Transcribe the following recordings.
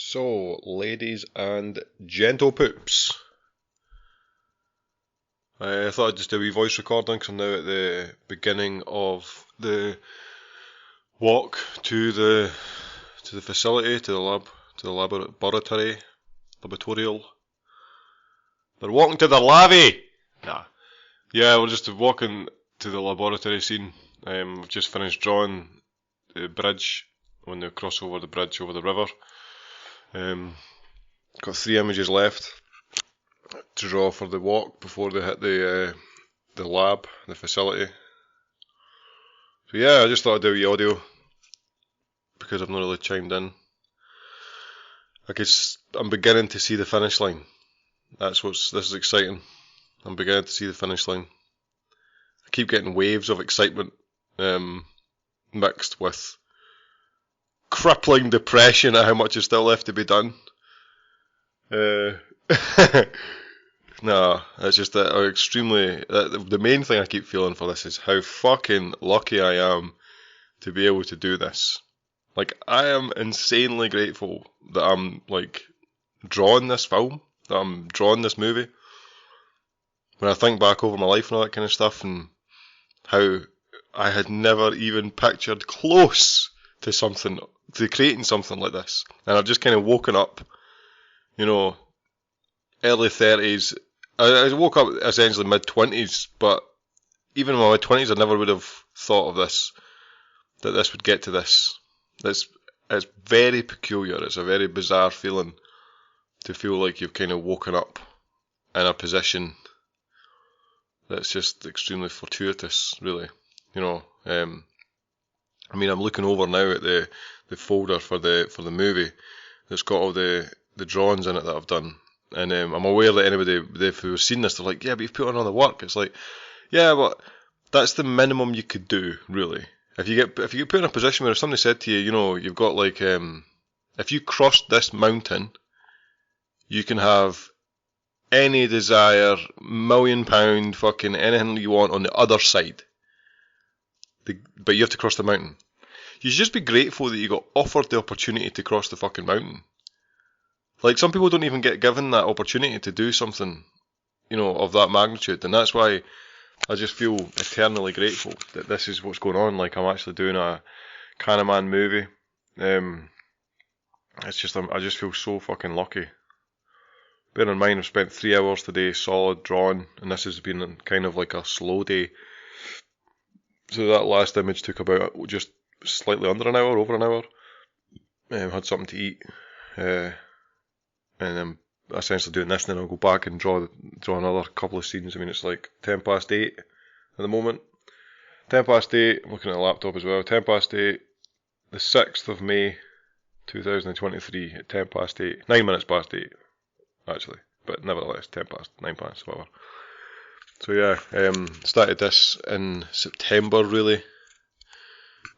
So, ladies and gentlepoops, I thought I'd just do a wee voice recording because I'm now at the beginning of the walk to the facility, to the laboratory. They're walking to the lavvy. Nah, yeah, we're just walking to the laboratory scene. We've just finished drawing the bridge when they cross over the bridge over the river. Got 3 images left to draw for the walk before they hit the lab, the facility. So yeah, I just thought I'd do a wee audio because I've not really chimed in. I'm beginning to see the finish line. This is exciting. I'm beginning to see the finish line. I keep getting waves of excitement, mixed with crippling depression at how much is still left to be done. No, it's just that the main thing I keep feeling for this is how fucking lucky I am to be able to do this. Like, I am insanely grateful that I'm, like, drawing this film, that I'm drawing this movie. When I think back over my life and all that kind of stuff, and how I had never even pictured close to creating something like this. And I've just kind of woken up, early 30s. I woke up essentially mid-20s, but even in my mid-20s I never would have thought of this, that this would get to this. It's very peculiar. It's a very bizarre feeling to feel like you've kind of woken up in a position that's just extremely fortuitous, really. I'm looking over now at the folder for the movie that's got all the drawings in it that I've done, and I'm aware that anybody who's seen this, they're like, yeah, but you've put in all the work. It's like, yeah, but that's the minimum you could do, really. If you get put in a position where if somebody said to you, you've got like, if you crossed this mountain, you can have any desire, £1 million, fucking anything you want on the other side. But you have to cross the mountain. You should just be grateful that you got offered the opportunity to cross the fucking mountain. Like, some people don't even get given that opportunity to do something, of that magnitude. And that's why I just feel eternally grateful that this is what's going on. Like, I'm actually doing a CANNAMAN movie. I just feel so fucking lucky. Bear in mind, I've spent 3 hours today solid drawing, and this has been kind of like a slow day. So that last image took about just slightly under an hour, over an hour. Had something to eat, and I'm essentially doing this, and then I'll go back and draw another couple of scenes. It's like 8:10 at the moment. 8:10, I'm looking at the laptop as well. 8:10, the 6th of May, 2023 at 8:10, 9 minutes past 8, actually, but nevertheless, 9 past, whatever. So yeah, started this in September, really.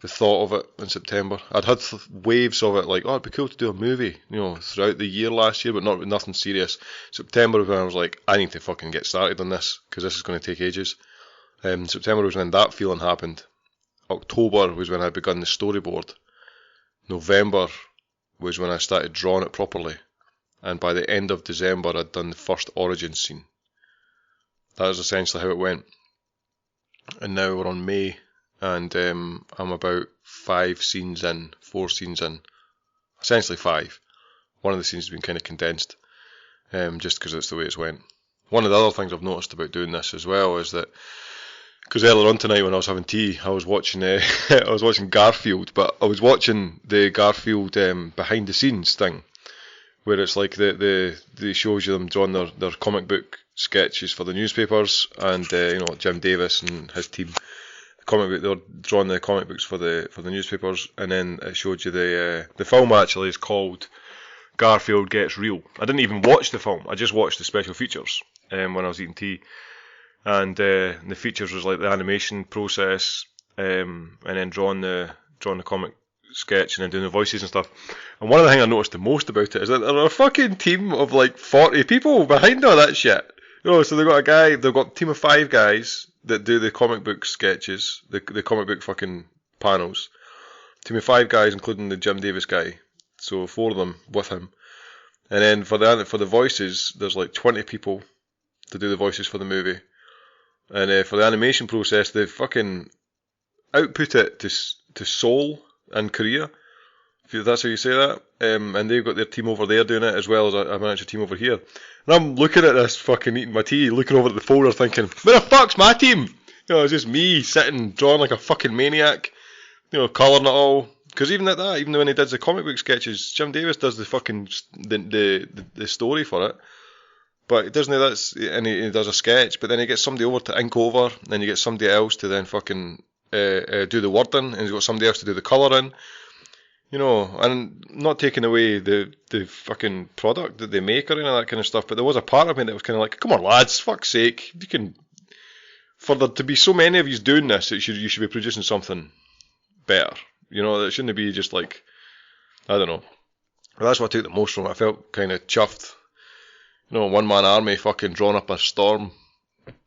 The thought of it in September. I'd had waves of it, like, oh, it'd be cool to do a movie, throughout the year last year, but nothing serious. September was when I was like, I need to fucking get started on this, because this is going to take ages. September was when that feeling happened. October was when I begun the storyboard. November was when I started drawing it properly. And by the end of December, I'd done the first origin scene. That was essentially how it went. And now we're on May, and I'm about 4 scenes in. Essentially 5. One of the scenes has been kind of condensed, just because it's the way it's went. One of the other things I've noticed about doing this as well is that, because earlier on tonight when I was having tea, I was watching Garfield, but I was watching the Garfield behind the scenes thing, where it's like they shows you them drawing their comic book sketches for the newspapers, and Jim Davis and his team, they're drawing the comic books for the newspapers, and then it showed you the film actually is called Garfield Gets Real. I didn't even watch the film, I just watched the special features when I was eating tea, and the features was like the animation process, and then drawing the comic sketch and then doing the voices and stuff. And one of the things I noticed the most about it is that there are a fucking team of like 40 people behind all that shit. So they've got a team of 5 guys that do the comic book sketches, the comic book fucking panels. Team of 5 guys, including the Jim Davis guy. So 4 of them with him. And then for the voices, there's like 20 people to do the voices for the movie. And for the animation process, they fucking output it to Seoul in Korea, if that's how you say that. And they've got their team over there doing it, as well as a miniature team over here. And I'm looking at this, fucking eating my tea, looking over at the folder, thinking, where the fuck's my team? You know, it's just me sitting, drawing like a fucking maniac, you know, colouring it all. Because even at that, even when he does the comic book sketches, Jim Davis does the fucking the story for it. But he doesn't. And he does a sketch, but then he gets somebody over to ink over, then you get somebody else to then fucking do the wording, and he's got somebody else to do the colouring. You know, and not taking away the fucking product that they make or any of that kind of stuff. But there was a part of me that was kind of like, come on, lads, fuck's sake, you can. For there to be so many of you doing this, you should be producing something better. You know, it shouldn't be just like, I don't know. But that's what I took the most from it. I felt kind of chuffed. You know, one-man army fucking drawn up a storm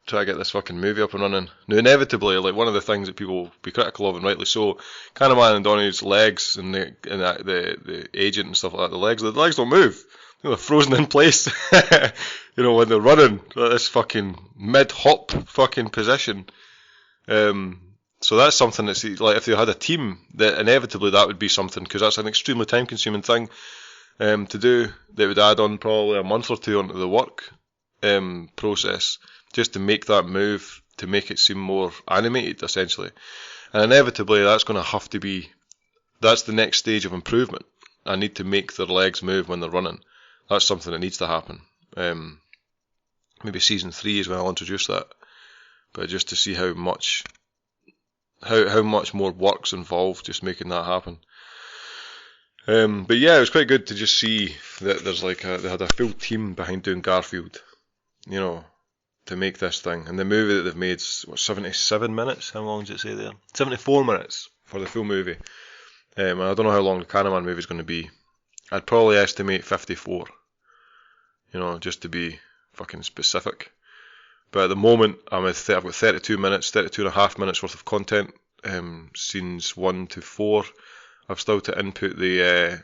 try to get this fucking movie up and running. Now, inevitably, like, one of the things that people will be critical of, and rightly so, CANNAMAN and Donnie's legs and the agent and stuff like that, the legs don't move. You know, they're frozen in place. You know, when they're running, this fucking mid-hop fucking position. So that's something that's, like, if they had a team, that inevitably that would be something, because that's an extremely time-consuming thing to do. They would add on probably a month or two onto the work process, just to make that move, to make it seem more animated, essentially. And inevitably, that's going to have to be, that's the next stage of improvement. I need to make their legs move when they're running. That's something that needs to happen. Maybe season 3 is when I'll introduce that. But just to see how much more work's involved just making that happen. But yeah, it was quite good to just see that there's like they had a full team behind doing Garfield, you know, to make this thing. And the movie that they've made is, 77 minutes? How long does it say there? 74 minutes for the full movie. And I don't know how long the CANNAMAN movie is going to be. I'd probably estimate 54, you know, just to be fucking specific. But at the moment, I've got 32 and a half minutes worth of content, scenes 1 to 4. I've still to input the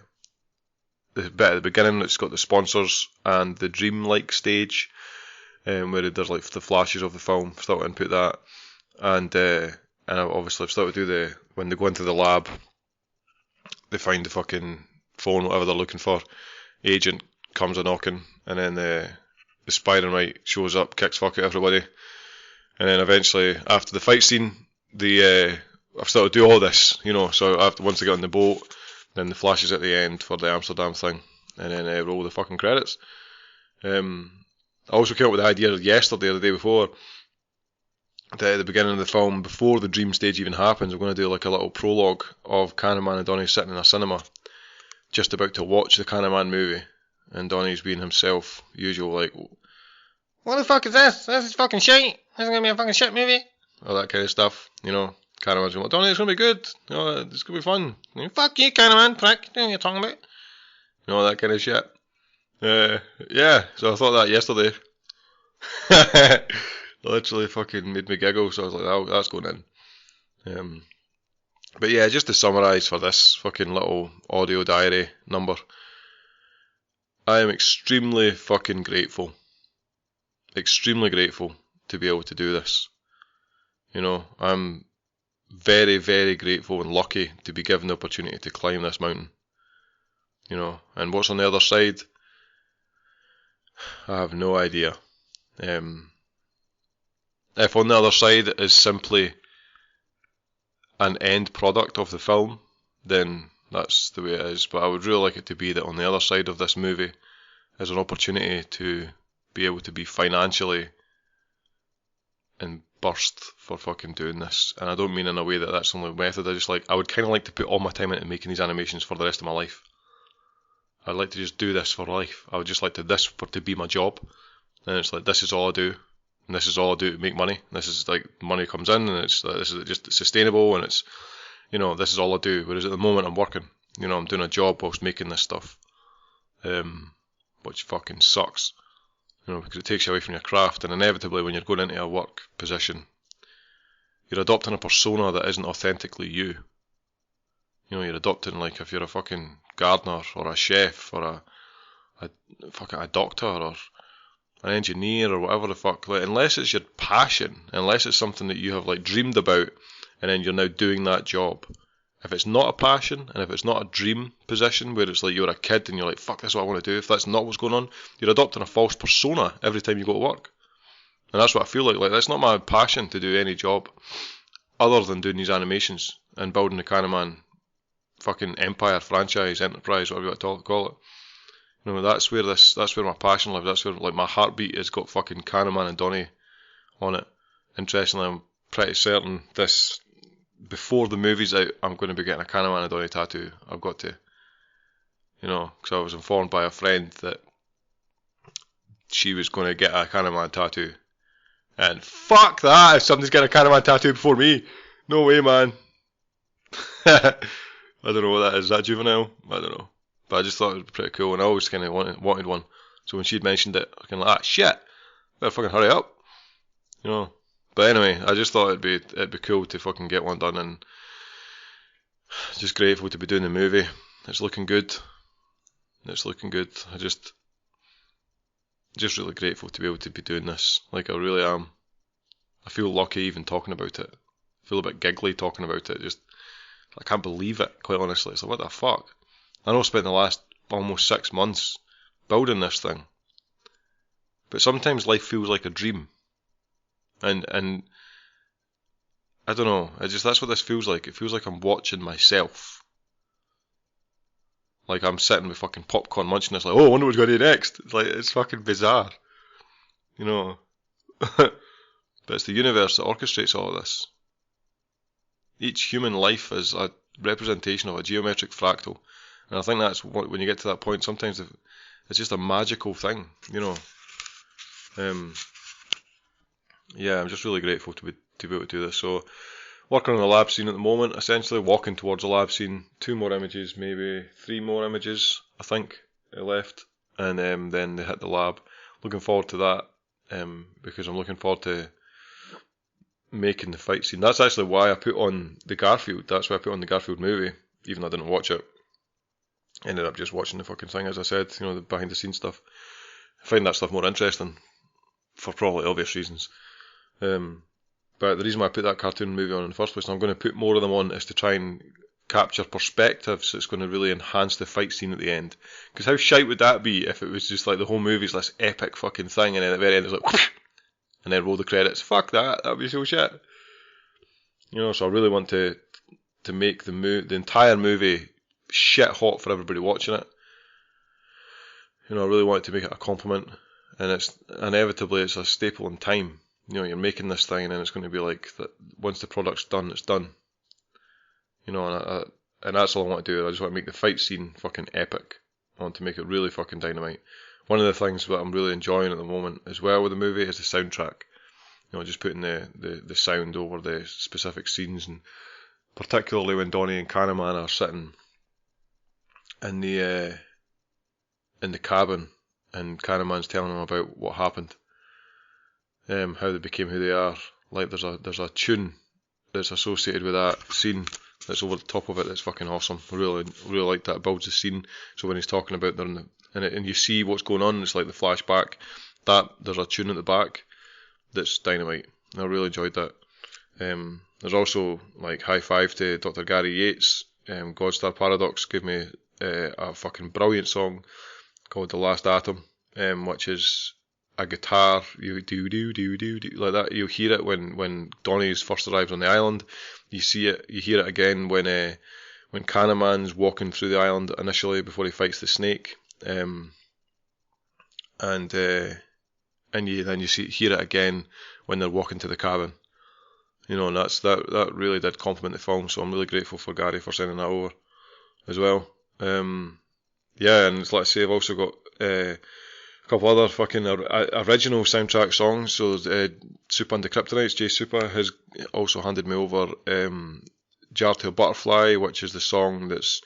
bit at the beginning that's got the sponsors and the dreamlike stage, where there's like the flashes of the film. I've still to input that, and obviously I've still to do when they go into the lab, they find the fucking phone, whatever they're looking for. Agent comes a knocking, and then the Spider-Mite shows up, kicks fuck at everybody, and then eventually after the fight scene, I've still to do all this, you know. So once they get on the boat, then the flashes at the end for the Amsterdam thing, and then roll the fucking credits. I also came up with the idea yesterday or the day before, that at the beginning of the film, before the dream stage even happens, we're going to do like a little prologue of CANNAMAN and Donnie sitting in a cinema, just about to watch the CANNAMAN movie, and Donnie's being himself, usual, like, what the fuck is this? This is fucking shit. This is going to be a fucking shit movie. All that kind of stuff, you know. CANNAMAN's going, Donnie, it's going to be good. You know, it's going to be fun. You know, fuck you, CANNAMAN, prick. You know what you're talking about. You know, that kind of shit. Yeah, so I thought that yesterday. Literally fucking made me giggle, so I was like, oh, that's going in. But yeah, just to summarise for this fucking little audio diary number, I am extremely fucking grateful. Extremely grateful to be able to do this. You know, I'm very, very grateful and lucky to be given the opportunity to climb this mountain. You know, and what's on the other side, I have no idea. If on the other side is simply an end product of the film, then that's the way it is. But I would really like it to be that on the other side of this movie is an opportunity to be able to be financially and burst for fucking doing this. And I don't mean in a way that that's the only method. I would kind of like to put all my time into making these animations for the rest of my life. I'd like to just do this for life. I would just like to be my job. And it's like, this is all I do. And this is all I do to make money. This is like, money comes in, and this is just sustainable, and it's, you know, this is all I do. Whereas at the moment I'm working, you know, I'm doing a job whilst making this stuff, which fucking sucks, you know, because it takes you away from your craft. And inevitably, when you're going into a work position, you're adopting a persona that isn't authentically you. You know, you're adopting, like, if you're a fucking gardener or a chef or a doctor or an engineer or whatever the fuck. Like, unless it's your passion, unless it's something that you have like dreamed about, and then you're now doing that job. If it's not a passion, and if it's not a dream position where it's like you're a kid and you're like, fuck, this is what I want to do, if that's not what's going on, you're adopting a false persona every time you go to work. And that's what I feel like. Like, that's not my passion to do any job other than doing these animations and building the CANNAMAN fucking empire, franchise, enterprise, whatever you want to call it. You know, that's where my passion lives. That's where like my heartbeat has got fucking CANNAMAN and Donnie on it. Interestingly, I'm pretty certain this, before the movie's out, I'm going to be getting a CANNAMAN and Donnie tattoo. I've got to, you know, because I was informed by a friend that she was going to get a CANNAMAN tattoo. And fuck that, if somebody's getting a CANNAMAN tattoo before me. No way, man. I don't know what that is. Is that juvenile? I don't know. But I just thought it was pretty cool, and I always kind of wanted one. So when she'd mentioned it, I was kind of like, ah, shit, better fucking hurry up. You know. But anyway, I just thought it'd be cool to fucking get one done, and just grateful to be doing the movie. It's looking good. It's looking good. I just really grateful to be able to be doing this. Like, I really am. I feel lucky even talking about it. I feel a bit giggly talking about it. Just, I can't believe it, quite honestly. It's like, what the fuck? I know I spent the last almost 6 months building this thing. But sometimes life feels like a dream. And I don't know, that's what this feels like. It feels like I'm watching myself. Like I'm sitting with fucking popcorn munching this, like, oh, I wonder what's going to do next. It's like, it's fucking bizarre. You know. But it's the universe that orchestrates all of this. Each human life is a representation of a geometric fractal. And I think that's what, when you get to that point, sometimes it's just a magical thing, you know. Yeah, I'm just really grateful to be able to do this. So, working on the lab scene at the moment, essentially walking towards the lab scene. 2 more images, maybe 3 more images, I think, left. And then they hit the lab. Looking forward to that, because I'm looking forward to making the fight scene. That's actually why I put on the Garfield. That's why I put on the Garfield movie, even though I didn't watch it. Ended up just watching the fucking thing, as I said, you know, the behind the scenes stuff. I find that stuff more interesting, for probably obvious reasons. But the reason why I put that cartoon movie on in the first place, and I'm going to put more of them on, is to try and capture perspective, so it's going to really enhance the fight scene at the end. Because how shite would that be if it was just like the whole movie's this epic fucking thing, and then at the very end it's like, whoosh, and then roll the credits. Fuck that, that'd be so shit. You know, so I really want to make the entire movie shit hot for everybody watching it. You know, I really want to make it a compliment, and it's inevitably it's a staple in time. You know, you're making this thing, and then it's going to be like that. Once the product's done, it's done. You know, and that's all I want to do. I just want to make the fight scene fucking epic. I want to make it really fucking dynamite. One of the things that I'm really enjoying at the moment as well with the movie is the soundtrack. You know, just putting the sound over the specific scenes, and particularly when Donnie and CANNAMAN are sitting in the cabin, and CANNAMAN's telling them about what happened, how they became who they are. Like there's a tune that's associated with that scene that's over the top of it that's fucking awesome. I really like that. It builds the scene. So when he's talking about them and you see what's going on, it's like the flashback. That there's a tune at the back that's dynamite. I really enjoyed that. There's also like high five to Dr. Gary Yates. Godstar Paradox gave me a fucking brilliant song called The Last Atom, which is a guitar, you do like that. You'll hear it when Donnie's first arrives on the island. You hear it again when CANNAMAN's walking through the island initially before he fights the snake, and you hear it again when they're walking to the cabin. You know, and that really did compliment the film. So I'm really grateful for Gary for sending that over as well. Yeah, and like I say, I've also got a couple other fucking original soundtrack songs. So Super and the Kryptonites, Jay Super, has also handed me over Jar Tail Butterfly, which is the song that's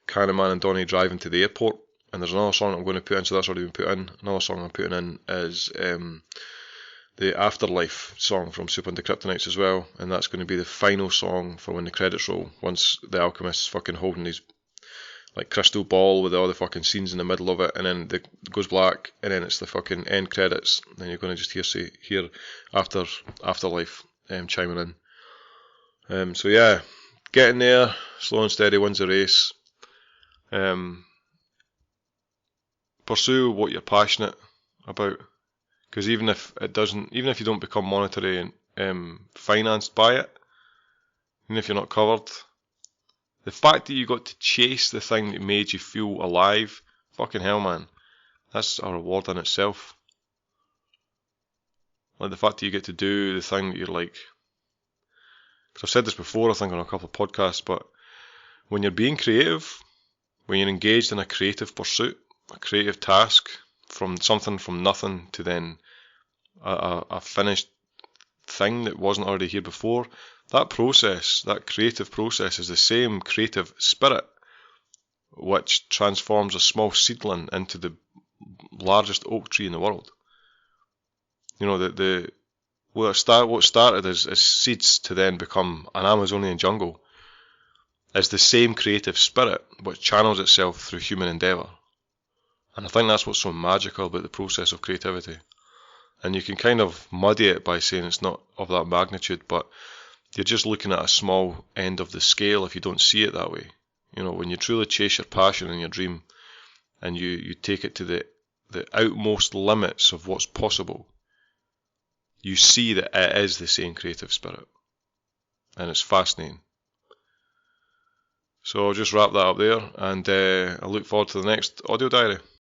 CANNAMAN and Donnie driving to the airport. And there's another song I'm going to put in, so that's already been put in. Another song I'm putting in is the Afterlife song from Super and the Kryptonites as well. And that's going to be the final song for when the credits roll, once the Alchemist's fucking holding his like crystal ball with all the fucking scenes in the middle of it, and then it goes black, and then it's the fucking end credits, and then you're going to just hear Afterlife chiming in. So yeah, getting there, slow and steady wins the race. Pursue what you're passionate about, because even if you don't become monetary and financed by it, even if you're not covered, the fact that you got to chase the thing that made you feel alive, fucking hell, man, that's a reward in itself. Like the fact that you get to do the thing that you're like, because I've said this before, I think on a couple of podcasts, but when you're being creative, when you're engaged in a creative pursuit, a creative task, from something from nothing to then a finished thing that wasn't already here before, that process, that creative process, is the same creative spirit which transforms a small seedling into the largest oak tree in the world. You know, what started as seeds to then become an Amazonian jungle is the same creative spirit which channels itself through human endeavour. And I think that's what's so magical about the process of creativity. And you can kind of muddy it by saying it's not of that magnitude, but you're just looking at a small end of the scale if you don't see it that way. You know, when you truly chase your passion and your dream, and you take it to the outmost limits of what's possible, you see that it is the same creative spirit. And it's fascinating. So I'll just wrap that up there, and I look forward to the next audio diary.